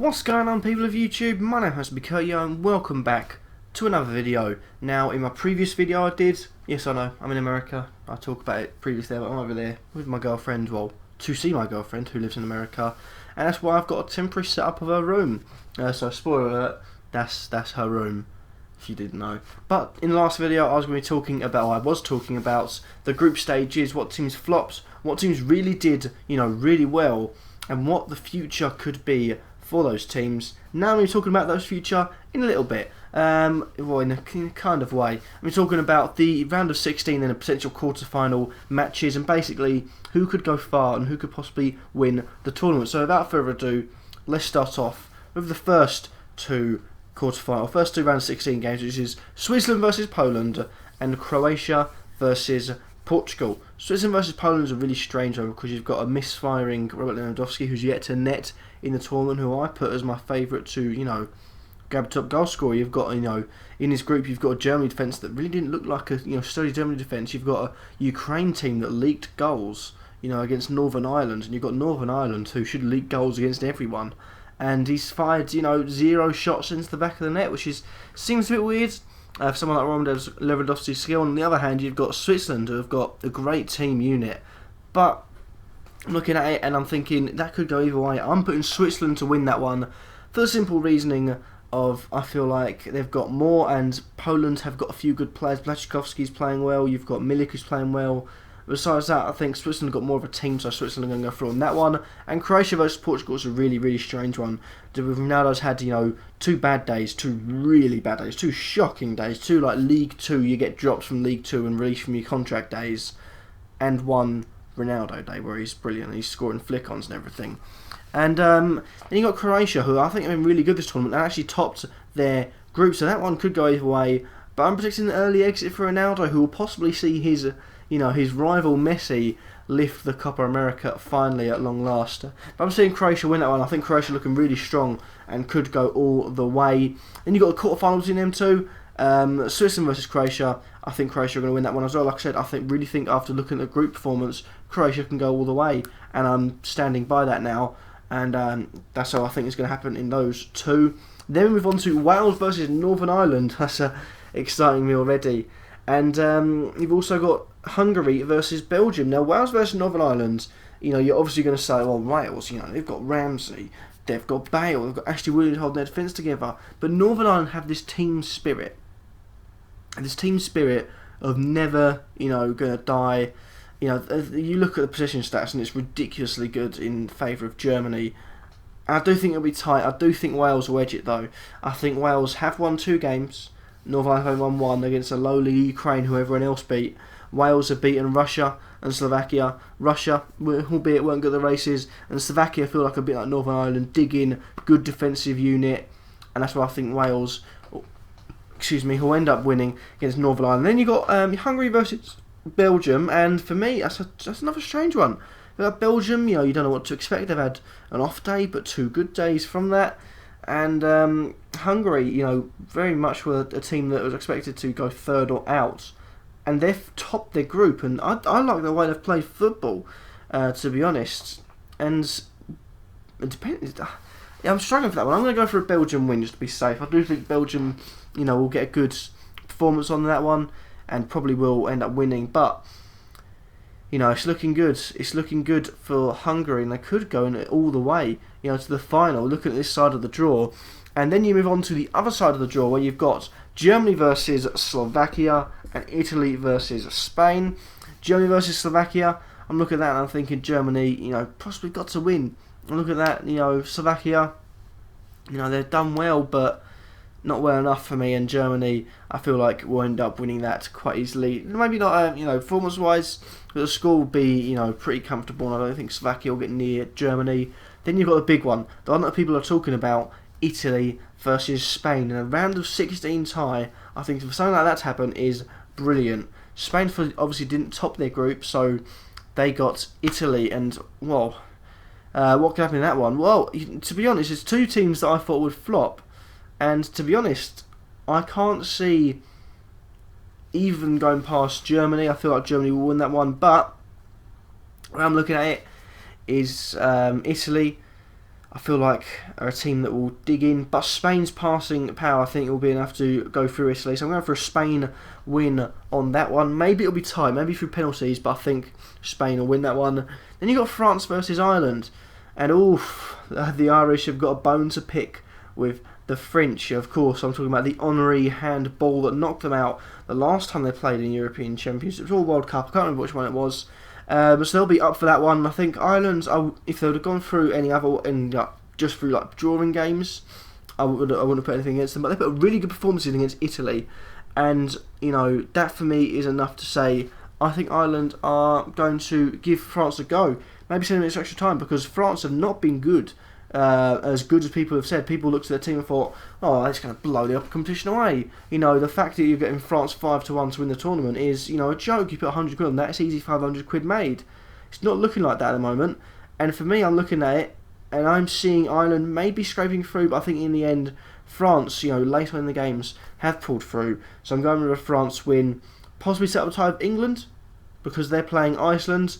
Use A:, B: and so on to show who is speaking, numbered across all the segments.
A: What's going on, people of YouTube? My name is Kurtyoy and welcome back to another video. Now, in my previous video I did, yes I know, I'm in America, I talked about it previously, but I'm over there with my girlfriend, well, to see my girlfriend who lives in America, and that's why I've got a temporary setup of her room. So spoiler alert, that's her room, if you didn't know. But in the last video I was talking about the group stages, what teams flopped, what teams really did, really well, and what the future could be for those teams. Now we're talking about those future in a little bit, well, in a kind of way. We're talking about the round of 16 and the potential quarter-final matches, and basically who could go far and who could possibly win the tournament. So without further ado, let's start off with the first two round of 16 games, which is Switzerland versus Poland and Croatia versus Portugal. Switzerland versus Poland is a really strange one because you've got a misfiring Robert Lewandowski who's yet to net in the tournament, who I put as my favourite to, grab top goal scorer. You've got, in his group you've got a Germany defence that really didn't look like a, sturdy Germany defence. You've got a Ukraine team that leaked goals, against Northern Ireland, and you've got Northern Ireland who should leak goals against everyone. And he's fired, 0 shots into the back of the net, which seems a bit weird for someone like Robert Lewandowski's skill. On the other hand, you've got Switzerland, who have got a great team unit, but I'm looking at it and I'm thinking that could go either way. I'm putting Switzerland to win that one for the simple reasoning of I feel like they've got more, and Poland have got a few good players. Błaszczykowski's playing well, you've got Milik who's playing well. Besides that, I think Switzerland got more of a team, so Switzerland are going to go through on that one. And Croatia versus Portugal is a really, really strange one. Ronaldo's had, 2 bad days, 2 really bad days, 2 shocking days, 2 like League 2, you get dropped from League 2 and released from your contract days, and 1 Ronaldo day where he's brilliant, he's scoring flick-ons and everything. And then you got Croatia, who I think have been really good this tournament and actually topped their group, so that one could go either way. But I'm predicting an early exit for Ronaldo, who will possibly see his rival Messi lift the Copa America finally at long last. But I'm seeing Croatia win that one. I think Croatia looking really strong and could go all the way. Then you've got the quarterfinals in them too. Switzerland versus Croatia. I think Croatia are going to win that one as well. Like I said, I really think after looking at the group performance, Croatia can go all the way, and I'm standing by that now. And that's how I think is going to happen in those two. Then we move on to Wales versus Northern Ireland. That's exciting me already. And you've also got Hungary versus Belgium. Now, Wales versus Northern Ireland, you're obviously going to say, well, Wales, they've got Ramsey, they've got Bale, they've got Ashley Williams holding their defence together. But Northern Ireland have this team spirit. This team spirit of never, going to die. You look at the possession stats and it's ridiculously good in favour of Germany. I do think it'll be tight. I do think Wales will edge it though. I think Wales have won 2 games. Northern Ireland have won 1 against a lowly Ukraine who everyone else beat. Wales have beaten Russia and Slovakia. Russia, albeit weren't good at the races, and Slovakia feel like a bit like Northern Ireland, dig in, good defensive unit, and that's why I think Wales, who'll end up winning against Northern Ireland. Then you got Hungary versus Belgium, and for me, that's another strange one. Belgium, you don't know what to expect. They've had an off day, but 2 good days from that. And Hungary, very much were a team that was expected to go 3rd or out, and they've topped their group. And I like the way they've played football, to be honest. And it depends. I'm struggling for that one. I'm going to go for a Belgium win just to be safe. I do think Belgium, will get a good performance on that one, and probably will end up winning. But it's looking good. It's looking good for Hungary, and they could go all the way, to the final. Looking at this side of the draw, and then you move on to the other side of the draw, where you've got Germany versus Slovakia and Italy versus Spain. Germany versus Slovakia. I'm looking at that and I'm thinking Germany, possibly got to win. I look at that, Slovakia, they've done well, but not well enough for me, and Germany, I feel like, will end up winning that quite easily. Maybe not, performance-wise, but the score will be, pretty comfortable, and I don't think Slovakia will get near Germany. Then you've got the big one, the one that people are talking about, Italy versus Spain. In a round of 16 tie, I think for something like that to happen is brilliant. Spain obviously didn't top their group, so they got Italy, and, what could happen in that one? Well, to be honest, it's 2 teams that I thought would flop. And to be honest, I can't see even going past Germany. I feel like Germany will win that one. But when I'm looking at it, is Italy. I feel like are a team that will dig in, but Spain's passing power I think will be enough to go through Italy. So I'm going for a Spain win on that one. Maybe it'll be tight, maybe through penalties, but I think Spain will win that one. Then you got France versus Ireland, and oof, the Irish have got a bone to pick with the French. Of course, I'm talking about the Henry handball that knocked them out the last time they played in European Championships or World Cup. I can't remember which one it was. So they'll be up for that one. I think Ireland, if they would have gone through any other, just through like drawing games, I wouldn't have put anything against them. But they put a really good performance in against Italy, and that for me is enough to say I think Ireland are going to give France a go. Maybe 10 minutes extra time, because France have not been good. As good as people have said. People looked at their team and thought, oh, that's going to blow the competition away. The fact that you're getting France 5-1 to win the tournament is, a joke. You put 100 quid on that, it's easy 500 quid made. It's not looking like that at the moment. And for me, I'm looking at it, and I'm seeing Ireland maybe scraping through, but I think in the end, France, later in the games, have pulled through. So I'm going with a France win, possibly set up a tie with England, because they're playing Iceland.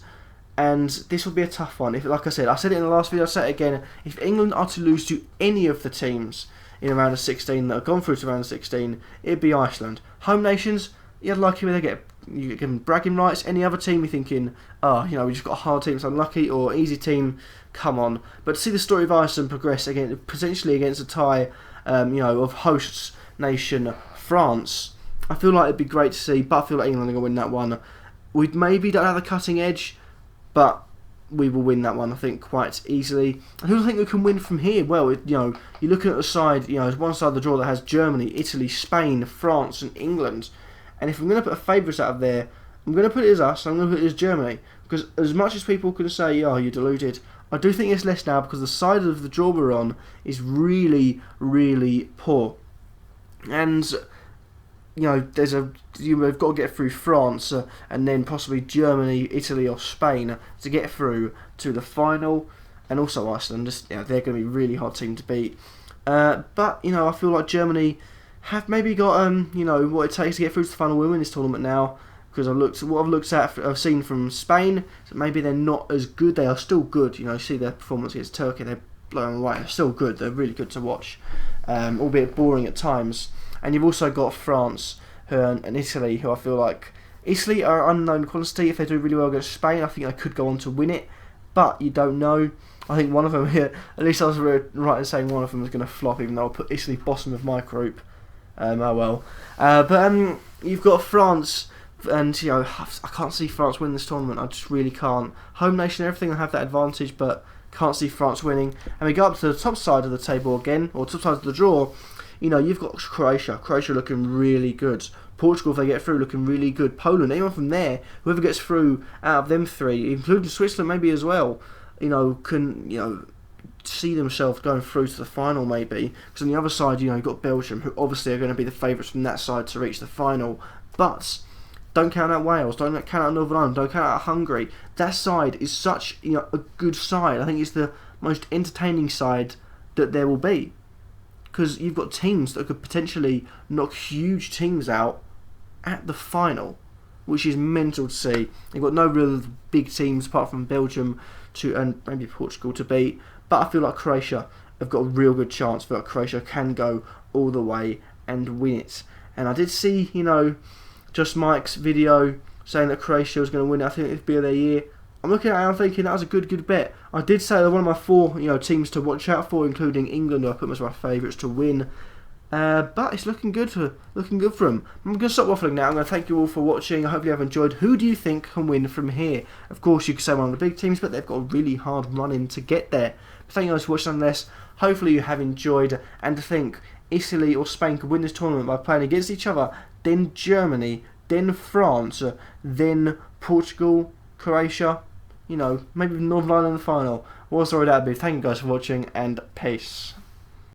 A: And this will be a tough one. Like I said it in the last video, I'll say it again. If England are to lose to any of the teams in a round of 16 that have gone through to round of 16, it'd be Iceland. Home nations, you're lucky when you get given bragging rights. Any other team, you're thinking, we just got a hard team, it's unlucky, or easy team, come on. But to see the story of Iceland progress potentially against a tie, of hosts nation France, I feel like it'd be great to see. But I feel like England are going to win that one. We maybe don't have the cutting edge, but we will win that one, I think, quite easily. And who do I think we can win from here? Well, you're looking at the side, there's one side of the draw that has Germany, Italy, Spain, France and England. And if I'm going to put a favourite out of there, I'm going to put it as us, I'm going to put it as Germany. Because as much as people can say, oh, you're deluded, I do think it's less now, because the side of the draw we're on is really, really poor. And you've got to get through France and then possibly Germany, Italy or Spain to get through to the final, and also Iceland. They're going to be a really hard team to beat. But I feel like Germany have maybe got what it takes to get through to the final. We'll win this tournament now, because I've seen from Spain. So maybe they're not as good. They are still good. You see their performance against Turkey. They're blowing away. They're still good. They're really good to watch, albeit boring at times. And you've also got France and Italy, who I feel like Italy are unknown quantity. If they do really well against Spain, I think they could go on to win it, but you don't know. I think one of them here, at least I was right in saying one of them is going to flop, even though I'll put Italy bottom of my group. Oh well. But you've got France, and I can't see France win this tournament. I just really can't. Home nation, everything will have that advantage, but can't see France winning. And we go up to the top side of the table again, or top side of the draw. You've got Croatia looking really good. Portugal, if they get through, looking really good. Poland, anyone from there, whoever gets through out of them three, including Switzerland maybe as well, can see themselves going through to the final maybe. Because on the other side, you've got Belgium, who obviously are going to be the favourites from that side to reach the final. But don't count out Wales, don't count out Northern Ireland, don't count out Hungary. That side is such a good side. I think it's the most entertaining side that there will be. Because you've got teams that could potentially knock huge teams out at the final, which is mental to see. You've got no real big teams apart from Belgium and maybe Portugal to beat. But I feel like Croatia have got a real good chance. I feel like Croatia can go all the way and win it. And I did see, Just Mike's video saying that Croatia was going to win it. I think it'd be their year. I'm looking at it and I'm thinking that was a good bet. I did say they're one of my four teams to watch out for, including England, who I put them as my favourites to win. But it's looking good for them. I'm going to stop waffling now. I'm going to thank you all for watching. I hope you have enjoyed. Who do you think can win from here? Of course, you could say one of the big teams, but they've got a really hard run-in to get there. But thank you guys for watching on this. Hopefully you have enjoyed. And to think Italy or Spain could win this tournament by playing against each other, then Germany, then France, then Portugal, Croatia, maybe Northern Ireland in the final. What a story that'd be. Thank you guys for watching, and peace.